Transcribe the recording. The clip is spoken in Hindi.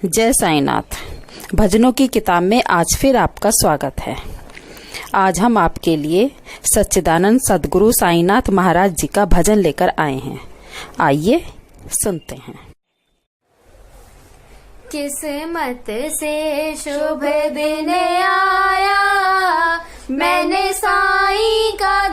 जय साईनाथ। भजनों की किताब में आज फिर आपका स्वागत है। आज हम आपके लिए सच्चिदानंद सद्गुरु साईनाथ महाराज जी का भजन लेकर आए हैं। आइए सुनते हैं। किस्मत से शुभ दिन आया, मैंने साईं का